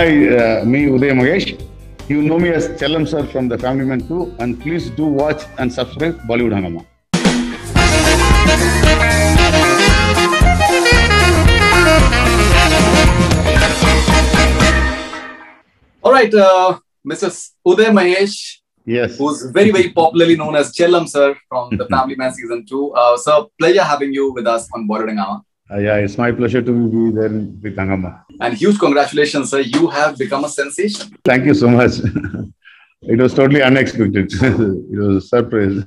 Hi, me Uday Mahesh. You know me as Chellam Sir from the Family Man 2, and please do watch and subscribe Bollywood Hungama. All right, Mr. Uday Mahesh, Yes. who's very popularly known as Chellam Sir from the Family Man Season 2. Sir, pleasure having you with us on Bollywood Hungama. Yeah, it's my pleasure to be there with Hungama. And huge congratulations, sir. You have become a sensation. Thank you so much. It was totally unexpected. It was a surprise.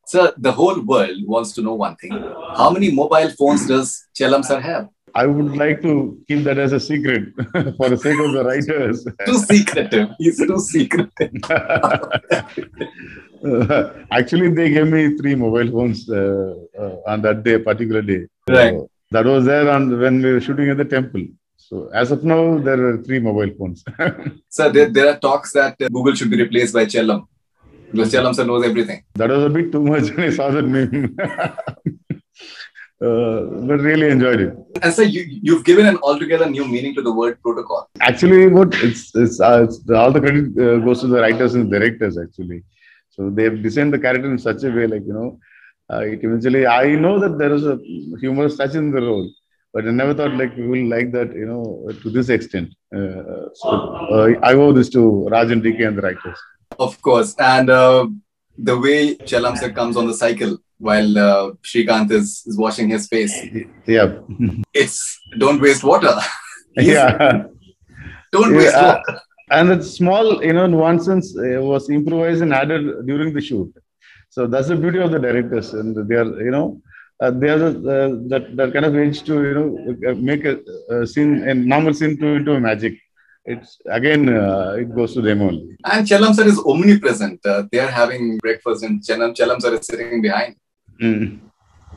Sir, the whole world wants to know one thing. How many mobile phones does Chellam Sir have? I would like to keep that as a secret for the sake of the writers. Too secretive. He's too secretive. Actually, they gave me 3 mobile phones on that day, particular day. Right. That was there when we were shooting at the temple. So as of now, there are 3 mobile phones. Sir, there are talks that Google should be replaced by Chellam. Because Chellam Sir knows everything. That was a bit too much when I saw that name. But really enjoyed it. And sir, you've given an altogether new meaning to the word protocol. Actually, it's all the credit goes to the writers and directors actually. So they've designed the character in such a way, like it eventually. I know that there is a humorous touch in the role, but I never thought like we will like that, to this extent. I owe this to Raji and DK and the writers. Of course, and the way Chellam Sir comes on the cycle while Srikant is washing his face. Yeah. It's don't waste water. Yeah. Don't waste water. And that small, nuisance was improvised and added during the shoot. So that's the beauty of the directors, and they are, they are that kind of age to, make a scene, a normal scene into a magic. It's again, it goes to them only. And Chellam Sir is omnipresent. They are having breakfast, and Chellam Sir is sitting behind. Mm.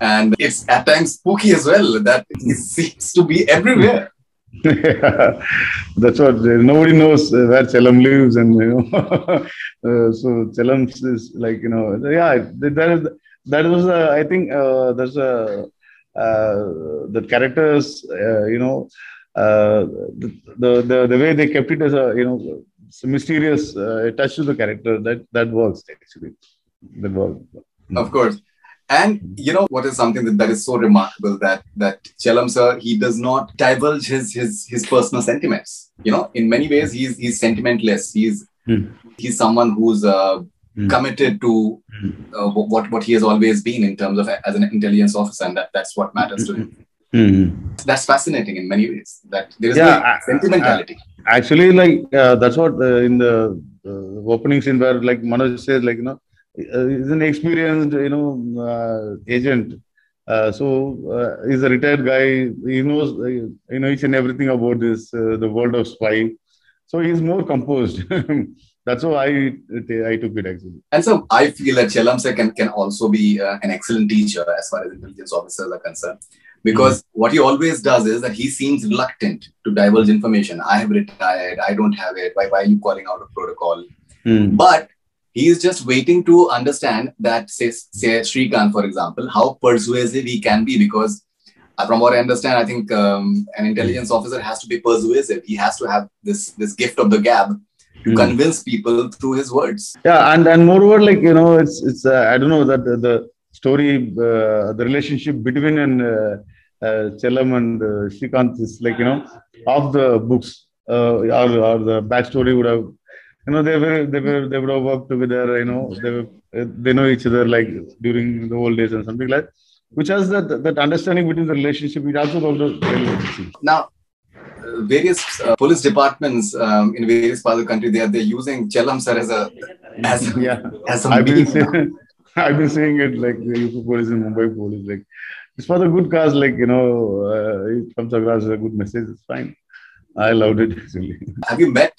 And it's at times spooky as well. That he seems to be everywhere. That's what nobody knows where Chellam lives, and so Chellam is like that was I think there's a the characters the way they kept it as a mysterious touch to the character that works actually. That works. Of course. And what is something that is so remarkable that Chellam Sir, he does not divulge his personal sentiments. In many ways he's sentimentless. He's someone who's committed to what he has always been in terms of as an intelligence officer, and that's what matters to him. Mm-hmm. That's fascinating in many ways. That there is no sentimentality. Actually, that's what in the opening scene where Manoj says he's an experienced, agent. He's a retired guy. He knows, each and everything about this, the world of spy. So he's more composed. That's how I took it actually. And so I feel that Chellam Sir can also be an excellent teacher as far as intelligence officers are concerned. Because what he always does is that he seems reluctant to divulge information. I have retired. I don't have it. Why are you calling out of protocol? But he is just waiting to understand that, say Srikant, for example, how persuasive he can be. Because from what I understand, I think an intelligence officer has to be persuasive. He has to have this gift of the gab to convince people through his words. Yeah, and moreover, it's I don't know that the story, the relationship between Chellam and Srikant is off the books, or the backstory would have. They would have worked together, they know each other during the old days and something like that, which has that understanding between the relationship, which also goes to. Now, various police departments in various parts of the country, they're using Chellam Sir as a I've been saying it the UP police and Mumbai police, it's for the good cause, it comes across as a good message, it's fine. I loved it actually. Have you met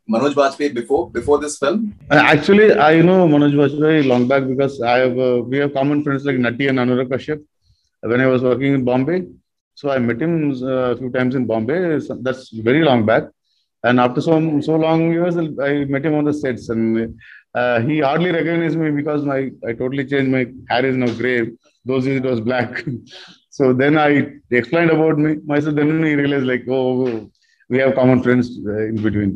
Manoj Bajpayee before this film? Actually, I know Manoj Bajpayee long back because we have common friends like Nati and Anurag Kashyap when I was working in Bombay. So I met him a few times in Bombay. That's very long back. And after so long years, I met him on the sets, and he hardly recognized me because I totally changed. My hair is now grey. Those days it was black. So then I explained about myself. Then he realized we have common friends in between.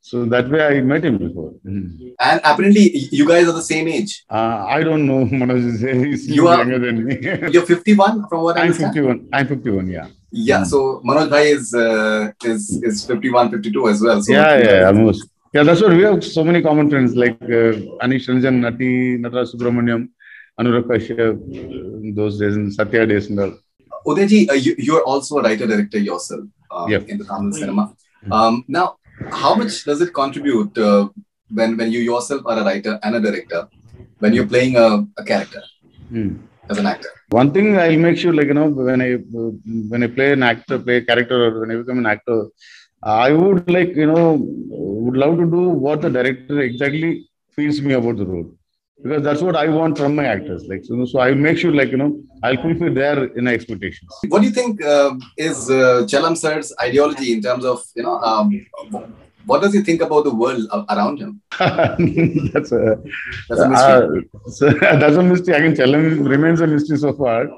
So that way I met him before. And apparently, you guys are the same age. I don't know. Manoj is he's younger than me. You're 51, from what I I'm understand. 51. I'm 51. Yeah. Yeah. So Manoj bhai is 51, 52 as well. So yeah, almost. Yeah, that's what we have so many common friends like Anish Ranjan, Nati, Nataraj Subramaniam, Anurag Kashyap, those days, and Satya days and all. Udayji, you're also a writer director yourself in the Tamil cinema. Now, how much does it contribute when you yourself are a writer and a director when you're playing a character as an actor? One thing I'll make sure, like, when I play an actor, play a character, or when I become an actor, I would would love to do what the director exactly feels me about the role, because that's what I want from my actors. Like, so I'll make sure, I'll fulfill their expectations. What do you think is Chellam Sir's ideology in terms of what does he think about the world around him? That's a mystery. That's a mystery. Again, Chellam remains a mystery so far.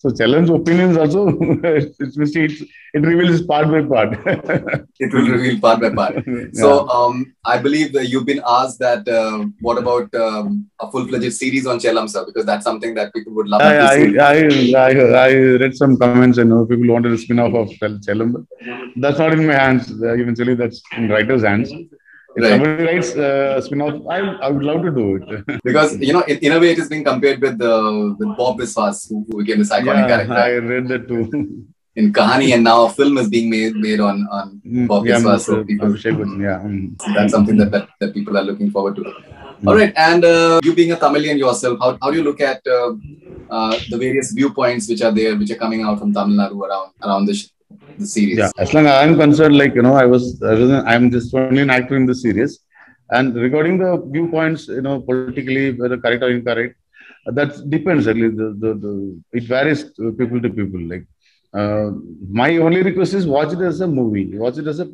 So Chellam's opinions also, it's mystery. It reveals part by part. It will reveal part by part. So I believe that you've been asked that what about a full-fledged series on Chellam Sir, because that's something that people would love to see. I read some comments and people wanted a spin-off of Chellam. That's not in my hands. Eventually, that's in writer's hands. If somebody writes spin-off, I would love to do it. Because, in a way, it is being compared with Bob Biswas, who became this iconic character. I read that too. In Kahani, and now a film is being made on Bob Biswas. So that's something that people are looking forward to. All right, and you being a Tamilian yourself, how do you look at the various viewpoints which are there, which are coming out from Tamil Nadu around the series? Yeah, as long as I'm concerned, I'm just only an actor in the series. And regarding the viewpoints, politically, whether correct or incorrect, that depends. It varies people to people. My only request is watch it as a movie, watch it as a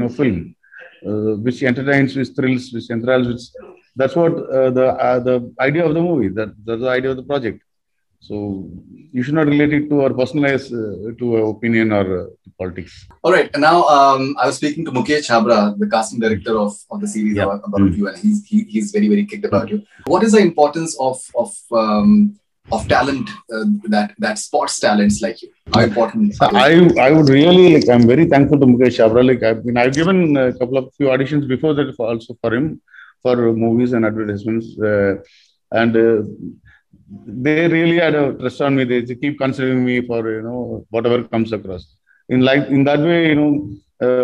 film, which entertains, which thrills, which enthralls. That's what the idea of the movie. That's the idea of the project. So you should not relate it to or personalize to opinion or politics. All right. Now, I was speaking to Mukesh Chabra, the casting director of the series about you, and he's very, very kicked about you. What is the importance of talent that sports talents like you? How important? I would really I'm very thankful to Mukesh Chabra. I've given a few auditions before that also for him for movies and advertisements, and they really had a trust on me. They keep considering me for whatever comes across. In that way,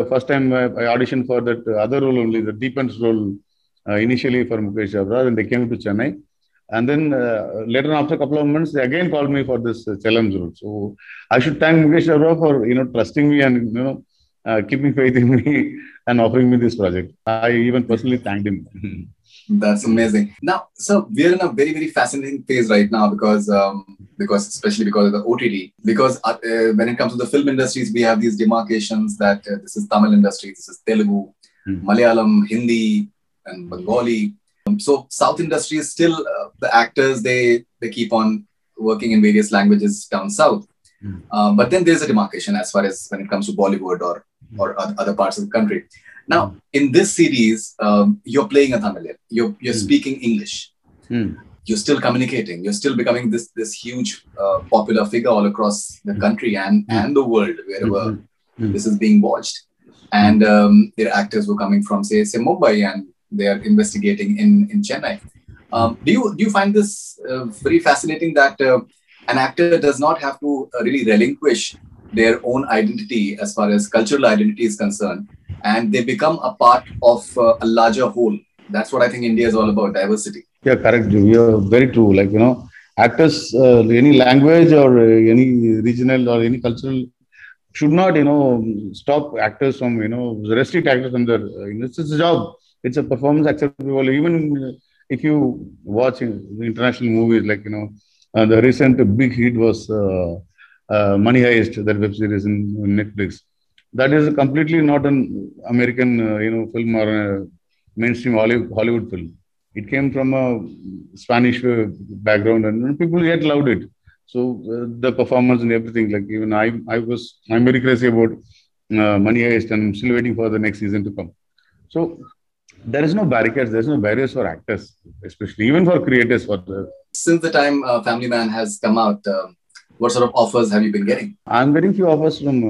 first time I auditioned for that other role only, the defense role, initially for Mukesh Chabra, and they came to Chennai, and then later after a couple of months they again called me for this Chellam's role. So I should thank Mukesh Chabra for trusting me and keeping faith in me and offering me this project. I even personally thanked him. That's amazing. Now, so we're in a very, very fascinating phase right now because especially because of the OTT. Because when it comes to the film industries, we have these demarcations that this is Tamil industry, this is Telugu, Malayalam, Hindi, and Bengali. So South industry is still the actors. They keep on working in various languages down south. But then there's a demarcation as far as when it comes to Bollywood or other parts of the country. Now, in this series, you're playing a Tamilian. You're speaking English. You're still communicating. You're still becoming this huge popular figure all across the country and the world, wherever this is being watched. And there are actors who are coming from, say Mumbai, and they are investigating in Chennai. Do you find this very fascinating that an actor does not have to really relinquish their own identity as far as cultural identity is concerned, and they become a part of a larger whole? That's what I think India is all about, diversity. Yeah, correct. You're very true. Actors, any language or any regional or any cultural should not, stop actors from, restrict actors from their, it's a job. It's a performance acceptable. Even if you watch international movies, the recent big hit was Money Heist, that web series in Netflix. That is completely not an American, film or a mainstream Hollywood film. It came from a Spanish background, and people yet loved it. So the performance and everything, even I'm very crazy about Money Heist, and I'm still waiting for the next season to come. So there is no barricades, there is no barriers for actors, especially even for creators. For the Since the time Family Man has come out, what sort of offers have you been getting? I'm getting few offers from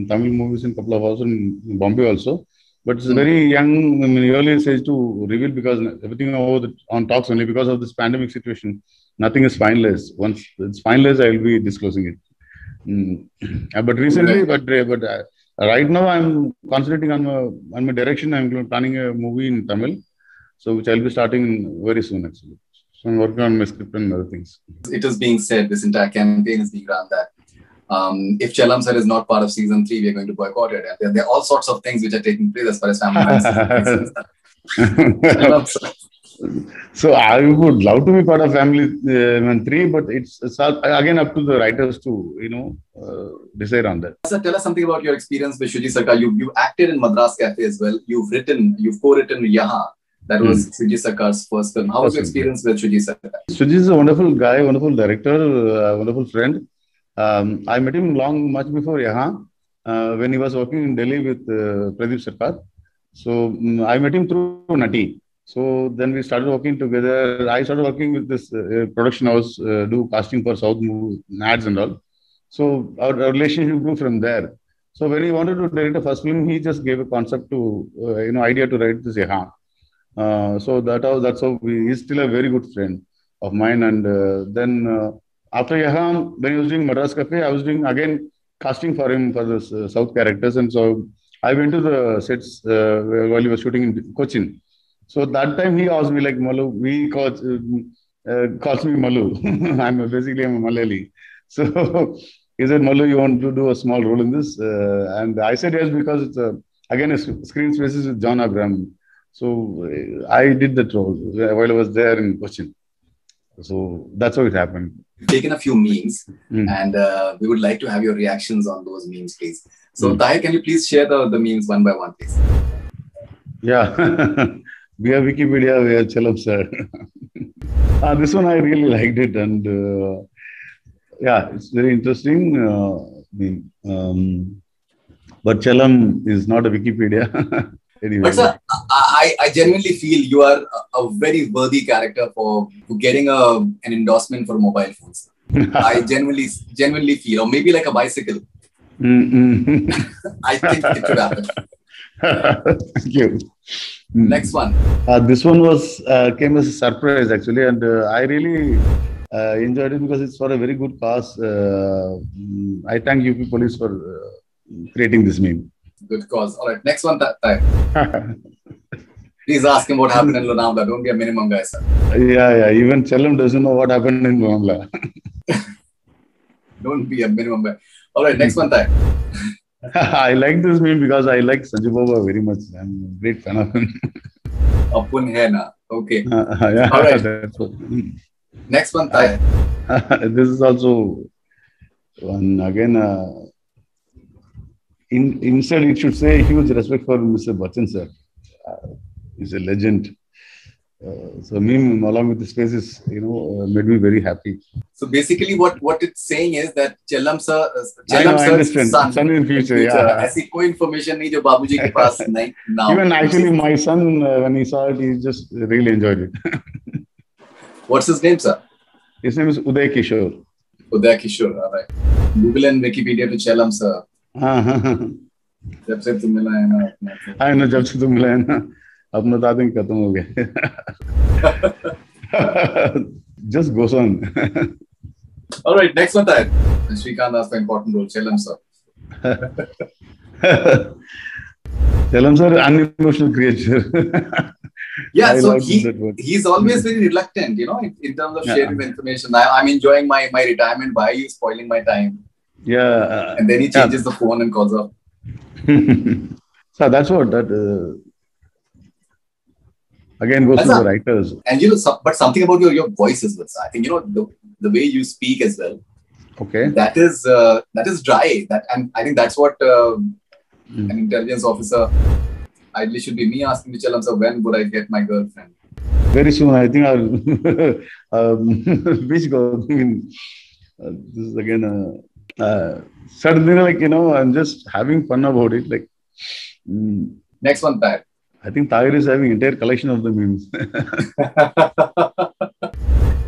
Tamil movies and couple of offers in Bombay also, but it's very young, early stage to reveal because everything on talks only because of this pandemic situation. Nothing is finalized. Once it's finalized, I will be disclosing it. But recently, right now I'm concentrating on my direction. I'm planning a movie in Tamil, so which I'll be starting very soon actually. So I'm working on my script and other things. It is being said, this entire campaign is being run that if Chellam Sir is not part of season 3, we are going to boycott it. And there are all sorts of things which are taking place as far as Family Man is concerned. So I would love to be part of Family Man 3, but it's again up to the writers to decide on that. Sir, tell us something about your experience with Shuji Sarkar. You acted in Madras Cafe as well. You've co-written Yaha. That was Shuji Sarkar's first film. How was your experience with Shuji Sarkar? Shuji is a wonderful guy, wonderful director, wonderful friend. I met him much before Yaha, when he was working in Delhi with Pradeep Sarkar. So I met him through Nati. So then we started working together. I started working with this production house, do casting for South movie ads and all. So our relationship grew from there. So when he wanted to direct a first film, he just gave a concept to, idea to write this Yaha. So that's how he's still a very good friend of mine. And then after Yaha, when he was doing Madras Cafe, I was doing again casting for him for the South characters. And so I went to the sets while he was shooting in Cochin. So that time he asked me like, Malu, calls me Malu. I'm a Malayali. So he said, Malu, you want to do a small role in this? And I said yes, because it's again a screen spaces with John Abraham. So I did that role while I was there in Cochin. So that's how it happened. Taken a few memes, and we would like to have your reactions on those memes, please. So Tahir, can you please share the memes one by one, please? Yeah. We have Wikipedia, we have Chellam Sir. This one I really liked it, and it's very interesting. But Chellam is not a Wikipedia. Anyway. But sir, I genuinely feel you are a very worthy character for getting an endorsement for mobile phones. I genuinely feel, or maybe like a bicycle. I think it should happen. Thank you. Next one. This one came as a surprise actually, and I really enjoyed it because it's for a very good cause. I thank UP Police for creating this meme. Good cause. All right. Next one, Tahir. Please ask him what happened in Lonavala. Don't be a minimum guy, sir. Yeah. Even Chellam doesn't know what happened in Lonavala. Don't be a minimum guy. All right. Next one, Tahir. I like this meme because I like Sanju Baba very much. I'm a great fan of him. Apun hai na. Okay. Yeah, all right. Next one, Tahir. This is also one again. Instead, it should say huge respect for Mr. Bachchan sir. He's a legend. So meme along with his faces, made me very happy. So basically, what it's saying is that Chellam Sir's son in future. Yeah. ऐसी कोई information नहीं जो बाबूजी के पास नहीं now. Even actually, my son when he saw it, he just really enjoyed it. What's his name, sir? His name is Uday Kishore. Uday Kishore. All right. Google and Wikipedia to Chellam Sir. जब से तुम मिला है ना जब से तुम मिला है ना अपना दादा खत्म हो गया just goes on. All right, next one, Tahir. Srikant asked the important role. Chellam Sir. Chellam Sir, unemotional creature. Yeah, so he's always very reluctant, in terms of sharing the information. I'm enjoying my retirement. Why are you spoiling my time? Yeah. And then he changes the phone and calls up. So that's what that again goes to the writers. And but something about your voice as well. I think the way you speak as well. Okay. That is dry. And I think that's what an intelligence officer ideally should be. Me asking to Chellam Sir, when would I get my girlfriend? Very soon, I think I'll. Which go? This is again Suddenly, like, I'm just having fun about it. Like, mm, Next one, Tahir. I think Tahir is having entire collection of the memes.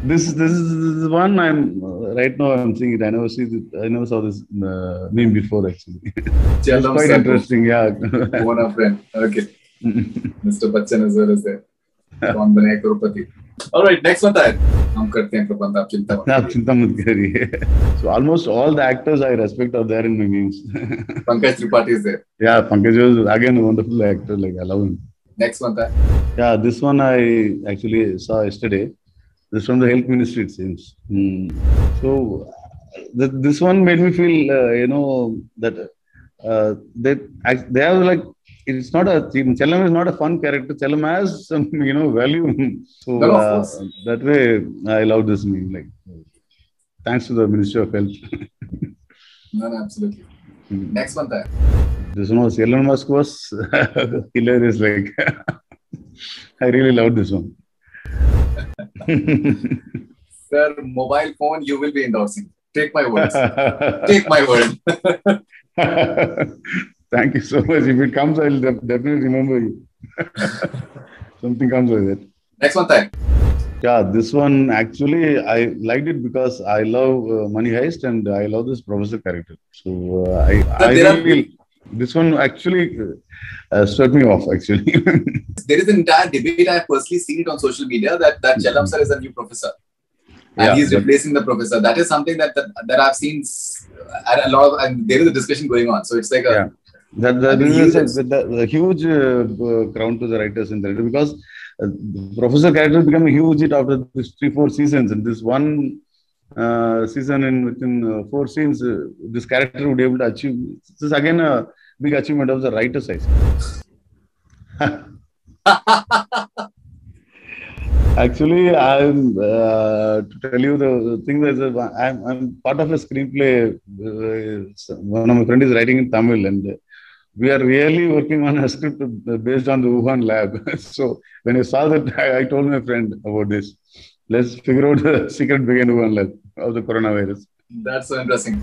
This is one I'm right now. I'm seeing it. I never saw this meme before actually. It's Chellam quite Sir, interesting. Yeah. one of friend. Okay. Mr. Bachchan as well as there. कौन बने करोड़पति. All right, next one, Tahir. हम करते हैं प्रबंध, आप चिंता मत आप करिए. चिंता मत करिए. So almost all the actors I respect are there in my memes. Pankaj Tripathi is there. Yeah, Pankaj is again a wonderful actor. Like I love him. Next one, Tahir. Yeah, this one I actually saw yesterday. This is from the health ministry, it seems. So this one made me feel, that they have like, it's not a Chellam is not a fun character. Chellam has some, value. So No, of course. that way, I love this meme. Like, thanks to the Ministry of Health. No, absolutely. Next one, Tahir. This one was Elon Musk was hilarious. Like, I really loved this one. Sir, mobile phone you will be endorsing. Take my words. Take my word. Thank you so much. If it comes, I'll definitely remember you. Something comes with it. Next one, Tahir. Yeah, this one actually I liked it because I love Money Heist and I love this professor character. So this one actually struck me off actually. There is an entire debate. I have personally seen it on social media that Chellam Sir is a new professor. And he's replacing the professor. That is something that I've seen at a lot of, and there is a discussion going on. So it's like a huge crown to the writers in there because professor character became a huge hit after this 3-4 seasons, and this one season in within 4 scenes, this character would be able to achieve. This is again a big achievement of the writer side. Actually, I'm to tell you the thing that I'm part of a screenplay. One of my friends is writing in Tamil, and we are really working on a script based on the Wuhan lab. So when I saw that, I told my friend about this. Let's figure out the secret behind Wuhan lab of the coronavirus. That's so interesting.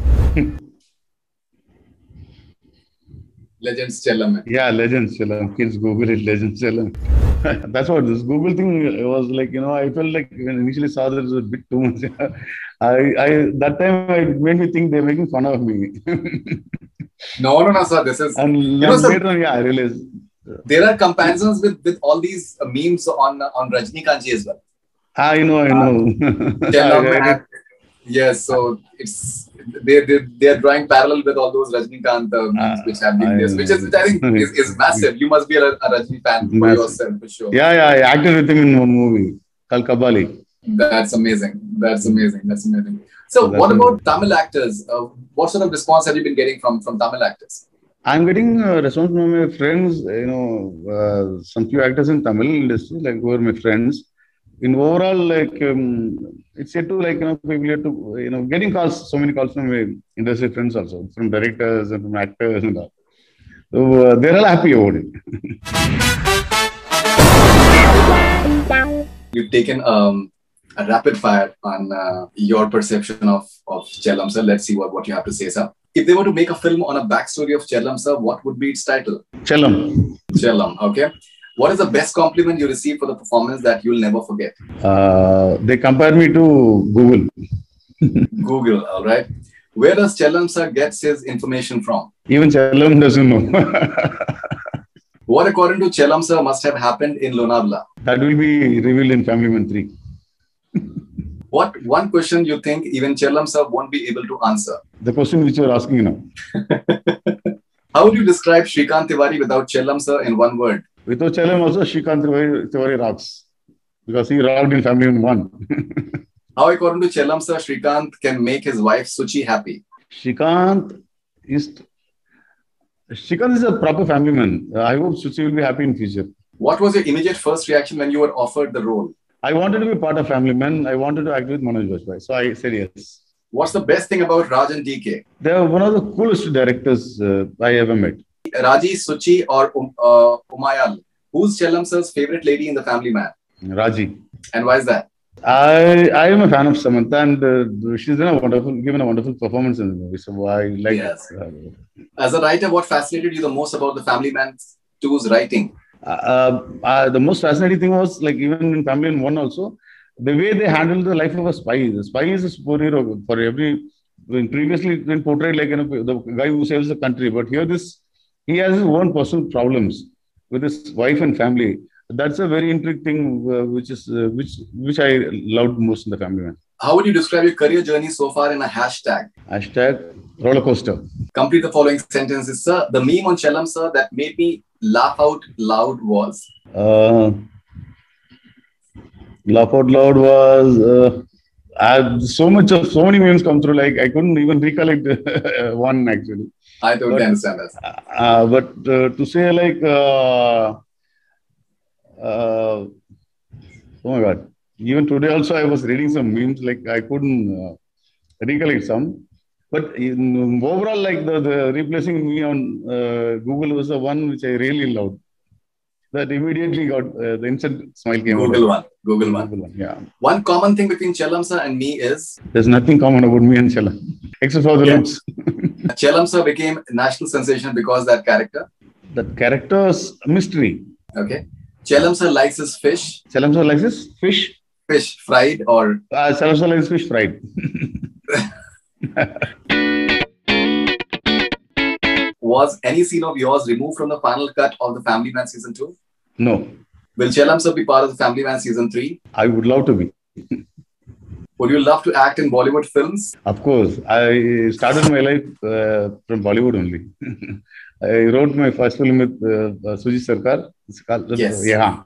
Legends Chellam. Yeah, Legends Chellam. Kids Google it, Legends Chellam. That's what this Google thing was like. I felt like when I initially saw that it was a bit too much. That time it made me think they're making fun of me. No, sir. This is. And later on, I realized there are comparisons with all these memes on Rajinikanth as well. I know. Yes, so it's they are drawing parallel with all those Rajinikanth memes which have been there, which I think is massive. You must be a Rajini fan for yourself for sure. Yeah, I acted with him in one movie called Kabali. That's amazing. So, what about Tamil actors? What sort of response have you been getting from Tamil actors? I'm getting a response from my friends. Some few actors in Tamil industry, like who are my friends. In overall, like it's yet to people yet to getting calls, so many calls from my industry friends also, from directors and from actors and all. So they're all happy about it. We've taken a rapid fire on your perception of Chellam Sir. Let's see what you have to say, sir. If they were to make a film on a backstory of Chellam Sir, what would be its title? Chellam. Okay. What is the best compliment you received for the performance that you'll never forget? They compared me to Google. Google, all right. Where does Chellam Sir gets his information from? Even Chellam doesn't know. What, according to Chellam Sir, must have happened in Lonavala? That will be revealed in Family Man 3. What one question you think even Chellam Sir won't be able to answer? The question which you're asking now. How would you describe Srikant Tiwari without Chellam Sir in one word? Without Chellam also, Srikant Tiwari rocks. Because he rocked in Family Man 1. How, according to Chellam Sir, Srikant can make his wife Suchi happy? Srikant is a proper family man. I hope Suchi will be happy in future. What was your immediate first reaction when you were offered the role? I wanted to be part of Family Man. I wanted to act with Manoj Bajpayee. So I said yes. What's the best thing about Raj and DK? They are one of the coolest directors I ever met. Raji, Suchi or Umayal? Who's Chellam Sir's favorite lady in the Family Man? Raji. And why is that? I am a fan of Samantha, and she's given a wonderful performance in the movie. So I like. Yes. As a writer, what fascinated you the most about the Family Man 2's writing? The most fascinating thing was like even in Family Man 1 also, the way they handled the life of a spy. The spy is a superhero for every. When previously it's been portrayed like the guy who saves the country, but here he has his own personal problems with his wife and family. That's a very intriguing thing, which I loved most in the Family Man. How would you describe your career journey so far in a hashtag? Hashtag roller coaster. Complete the following sentences, sir. The meme on Chellam Sir that made me laugh out loud was. Laugh out loud was. So many memes come through. Like I couldn't even recollect one actually. I totally understand that. But to say like, oh my God! Even today also I was reading some memes. Like I couldn't recollect some. But overall, like the replacing me on Google was the one which I really loved. That immediately got the instant smile came Google out. Google one. Yeah. One common thing between Chellam Sir and me is there's nothing common about me and Chellam except for the looks. Chellam Sir became national sensation because that character. That character's mystery. Okay. Chellam Sir likes his fish. Chellam Sir likes his fish. Fish fried or. Chellam Sir likes fish fried. Was any scene of yours removed from the final cut of the Family Man season 2? No. Will Chellam Sir be part of the Family Man season 3? I would love to be. Would you love to act in Bollywood films? Of course. I started my life from Bollywood only. I wrote my first film with Suchitra. It's called. Yes. Yeah.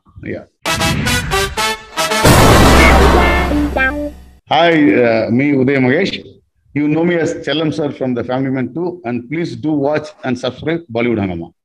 Hi, me Uday Magesh. You know me as Chellam Sir from the Family Man 2, and please do watch and subscribe Bollywood Hungama.